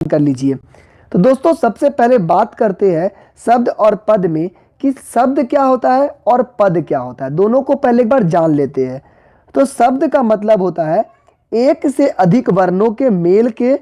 कर लीजिए। तो दोस्तों सबसे पहले बात करते हैं शब्द और पद में कि शब्द क्या होता है और पद क्या होता है, दोनों को पहले एक बार जान लेते हैं। तो शब्द का मतलब होता है एक से अधिक वर्णों के मेल के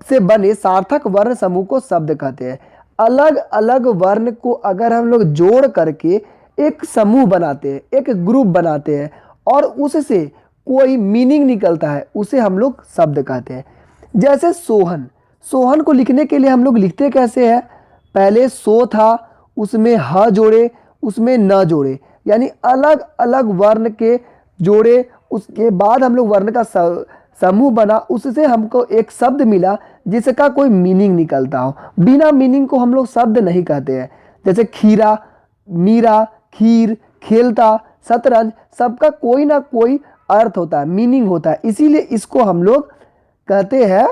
से बने सार्थक वर्ण समूह को शब्द कहते हैं। अलग अलग वर्ण को अगर हम लोग जोड़ करके एक समूह बनाते हैं, एक ग्रुप बनाते हैं और उससे कोई मीनिंग निकलता है, उसे हम लोग शब्द कहते हैं। जैसे सोहन, सोहन को लिखने के लिए हम लोग लिखते कैसे हैं, पहले सो था, उसमें ह जोड़े, उसमें न जोड़े, यानी अलग अलग वर्ण के जोड़े, उसके बाद हम लोग वर्ण का समूह बना, उससे हमको एक शब्द मिला जिसका कोई मीनिंग निकलता हो। बिना मीनिंग को हम लोग शब्द नहीं कहते हैं। जैसे खीरा, मीरा, खीर, खेलता, शतरंज, सबका कोई ना कोई अर्थ होता है, मीनिंग होता है, इसीलिए इसको हम लोग कहते हैं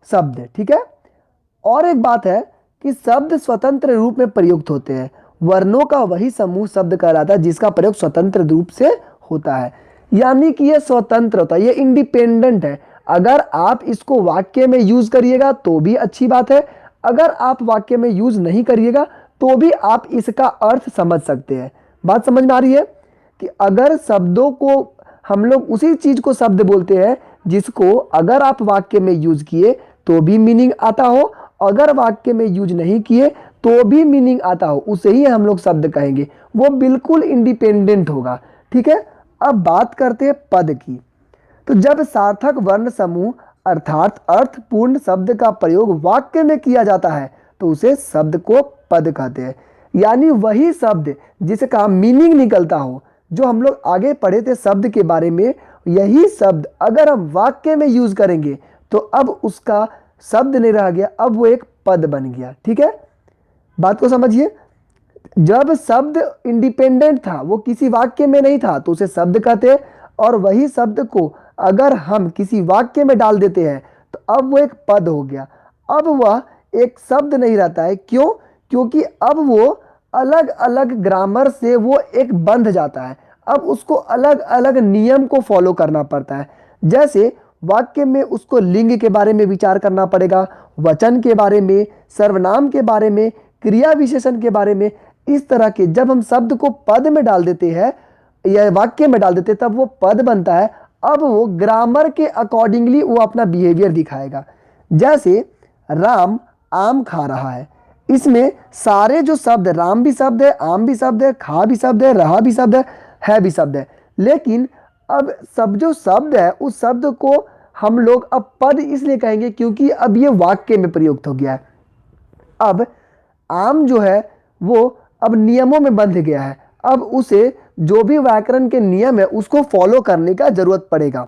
शब्द। ठीक है। और एक बात है कि शब्द स्वतंत्र रूप में प्रयुक्त होते हैं। वर्णों का वही समूह शब्द कहलाता है जिसका प्रयोग स्वतंत्र रूप से होता है, यानी कि यह स्वतंत्र होता है, यह इंडिपेंडेंट है। अगर आप इसको वाक्य में यूज करिएगा तो भी अच्छी बात है, अगर आप वाक्य में यूज नहीं करिएगा तो भी आप इसका अर्थ समझ सकते हैं। बात समझ में आ रही है कि अगर शब्दों को हम लोग उसी चीज को शब्द बोलते हैं जिसको अगर आप वाक्य में यूज किए तो भी मीनिंग आता हो, अगर वाक्य में यूज नहीं किए तो भी मीनिंग आता हो, उसे ही हम लोग शब्द कहेंगे। वो बिल्कुल इंडिपेंडेंट होगा। ठीक है। अब बात करते हैं पद की। तो जब सार्थक वर्ण समूह अर्थात अर्थपूर्ण शब्द का प्रयोग वाक्य में किया जाता है तो उसे शब्द को पद कहते हैं, यानी वही शब्द जिसका मीनिंग निकलता हो। जो हम लोग आगे पढ़े थे शब्द के बारे में, यही शब्द अगर हम वाक्य में यूज करेंगे तो अब उसका शब्द नहीं रह गया, अब वो एक पद बन गया। ठीक है। बात को समझिए। जब शब्द इंडिपेंडेंट था, वो किसी वाक्य में नहीं था, तो उसे शब्द कहते हैं, और वही शब्द को अगर हम किसी वाक्य में डाल देते हैं तो अब वो एक पद हो गया। अब वह एक शब्द नहीं रहता है। क्यों? क्योंकि अब वो अलग अलग ग्रामर से वो एक बंध जाता है। अब उसको अलग अलग नियम को फॉलो करना पड़ता है। जैसे वाक्य में उसको लिंग के बारे में विचार करना पड़ेगा, वचन के बारे में, सर्वनाम के बारे में, क्रिया विशेषण के बारे में। इस तरह के जब हम शब्द को पद में डाल देते हैं या वाक्य में डाल देते हैं तब वो पद बनता है। अब वो ग्रामर के अकॉर्डिंगली वो अपना बिहेवियर दिखाएगा। जैसे राम आम खा रहा है, इसमें सारे जो शब्द, राम भी शब्द है, आम भी शब्द है, खा भी शब्द है, रहा भी शब्द है भी शब्द है। लेकिन अब सब जो शब्द है उस शब्द को हम लोग अब पद इसलिए कहेंगे क्योंकि अब ये वाक्य में प्रयुक्त हो गया है। अब आम जो है वो अब नियमों में बंध गया है, अब उसे जो भी व्याकरण के नियम है उसको फॉलो करने का जरूरत पड़ेगा।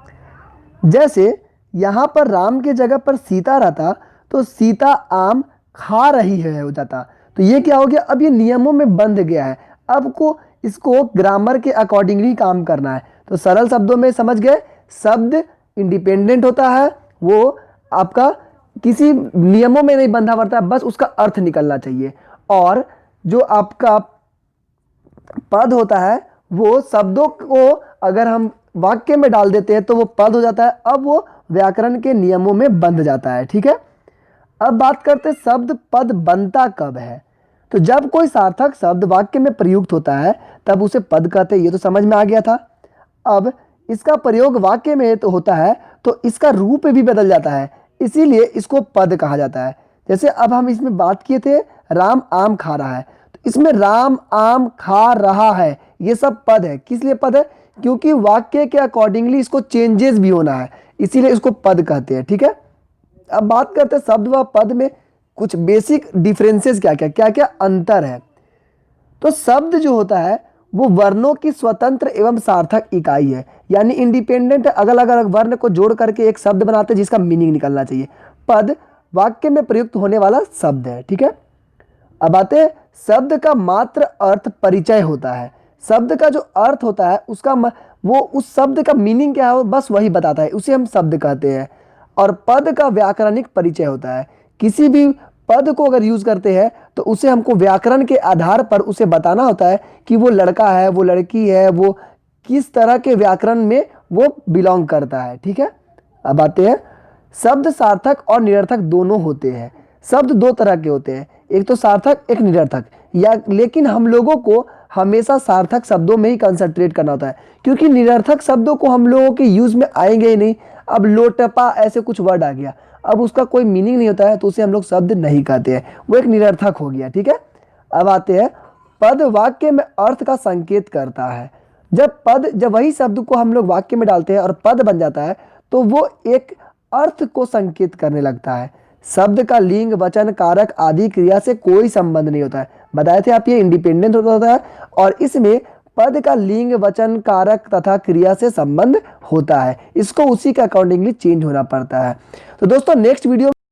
जैसे यहाँ पर राम के जगह पर सीता रहता तो सीता आम खा रही है हो जाता। तो ये क्या हो गया, अब ये नियमों में बंध गया है, अब को इसको ग्रामर के अकॉर्डिंगली काम करना है। तो सरल शब्दों में समझ गए, शब्द इंडिपेंडेंट होता है, वो आपका किसी नियमों में नहीं बंधा पड़ता है, बस उसका अर्थ निकलना चाहिए। और जो आपका पद होता है वो शब्दों को अगर हम वाक्य में डाल देते हैं तो वो पद हो जाता है, अब वो व्याकरण के नियमों में बंध जाता है। ठीक है। अब बात करते हैं शब्द पद बनता कब है। तो जब कोई सार्थक शब्द वाक्य में प्रयुक्त होता है तब उसे पद कहते हैं, ये तो समझ में आ गया था। अब इसका प्रयोग वाक्य में तो होता है तो इसका रूप भी बदल जाता है, इसीलिए इसको पद कहा जाता है। जैसे अब हम इसमें बात किए थे राम आम खा रहा है, तो इसमें राम आम खा रहा है ये सब पद है। किस लिए पद है? क्योंकि वाक्य के अकॉर्डिंगली इसको चेंजेस भी होना है, इसीलिए इसको पद कहते हैं। ठीक है। अब बात करते हैं शब्द व पद में कुछ बेसिक डिफरेंसेस क्या क्या अंतर है। तो शब्द जो होता है वो वर्णों की स्वतंत्र एवं सार्थक इकाई है, यानी इंडिपेंडेंट, अलग अलग वर्ण को जोड़ करके एक शब्द बनाते हैं जिसका मीनिंग निकलना चाहिए। पद वाक्य में प्रयुक्त होने वाला शब्द है। ठीक है। अब आते हैं शब्द का मात्र अर्थ परिचय होता है। शब्द का जो अर्थ होता है उसका वो उस शब्द का मीनिंग क्या है बस वही बताता है, उसे हम शब्द कहते हैं। और पद का व्याकरणिक परिचय होता है। किसी भी पद को अगर यूज करते हैं तो उसे हमको व्याकरण के आधार पर उसे बताना होता है कि वो लड़का है, वो लड़की है, वो किस तरह के व्याकरण में वो बिलोंग करता है। ठीक है। अब आते हैं शब्द सार्थक और निरर्थक दोनों होते हैं। शब्द दो तरह के होते हैं, एक तो सार्थक, एक निरर्थक। लेकिन हम लोगों को हमेशा सार्थक शब्दों में ही कंसंट्रेट करना होता है, क्योंकि निरर्थक शब्दों को हम लोगों के यूज में आएंगे ही नहीं। अब लोटपा ऐसे कुछ वर्ड आ गया, अब उसका कोई मीनिंग नहीं होता है, तो उसे हम लोग शब्द नहीं कहते हैं, वो एक निरर्थक हो गया। ठीक है, अब आते हैं पद वाक्य में अर्थ का संकेत करता है। जब वही शब्द को हम लोग वाक्य में डालते हैं और पद बन जाता है, तो वो एक अर्थ को संकेत करने लगता है। शब्द का लिंग, वचन, कारक आदि क्रिया से कोई संबंध नहीं होता है। बताए थे आप, ये इंडिपेंडेंट होता है, और इसमें पद का लिंग, वचन, कारक तथा क्रिया से संबंध होता है। इसको उसी के अकॉर्डिंगली चेंज होना पड़ता है। तो दोस्तों नेक्स्ट वीडियो